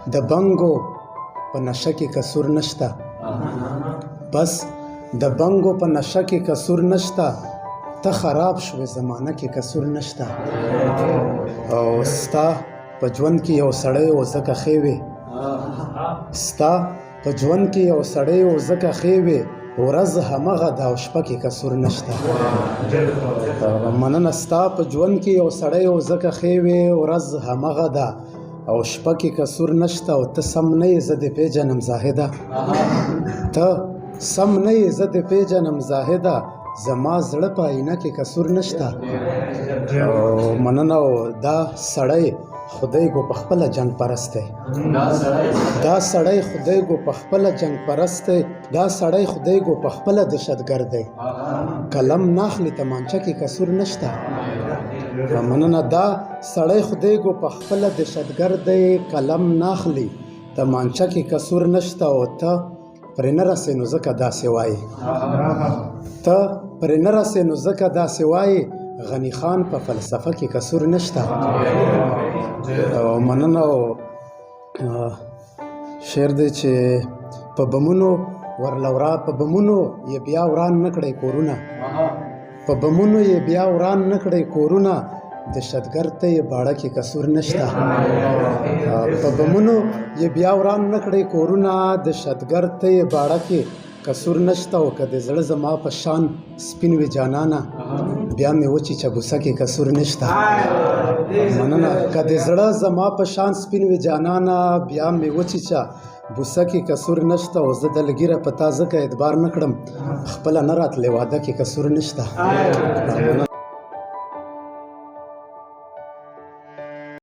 د بنګو په نشه کې قصور نشته، بس د بنګو په نشه کې قصور نشته، ته خراب شوې زمانه کې قصور نشته. او ستا په ژوند کې یو سړی و ځکه ښې وې، ستا په ژوند کې یو سړی و ځکه ښې وې، ورځ همغه ده او شپه کې قصور نشته. مننه. ستا په ژوند کې یو سړی و ځکه ښې وې، ورځ همغه ده او شپه کې قصور نشته. او ته سم نه یې زه دې پیژنم زاهده، ته سم نه یې زه دې پیژنم زاهده، زما زړه په آینه کې قصور نشته. مننه. او دا سړی خدای ګو په خپله جنګ پرست دی، دا سړی خدای ګو په خپله جنګ پرست دی، دا سړی خدای ګو په خپله دهشتګرد دی، قلم ناخلي تمانچه کې قصور نشته. مننه. دا سړی خدای ګو په خپله دهشتګرد دی، قلم ناخلي تمانچه کې قصور نشته. او ته پرې نه رسې نو ځکه داسې وایې، ته پرې نه رسې نو ځکه داسې وایې، غني خان په فلسفه کې قصور نشته. مننه. او شعر دی چې په بمونو ورلورا، په بمونو یې بیا وران نه کړی کورونه، په بمونو یې بیا وران نه کړی کورونه، دهشتګرد ته یې باړه کې قصور نشته. په بمونو یې بیا وران نه کړی کورونه، دهشتګرد ته یې باړه کې قصور نشته. او که د زړه زما په شان سپین وي جانانه، بیا مې وچیچه بوسه کې قصور نشته. مننه. که د زړه زما په شان سپین وي جانانه، بیا مې وچیچه بوسه کې قصور نشته. او زه دلګیره په تا ځکه اعتبار نه کړم، خپله نه راتلې واده کې قصور نشته.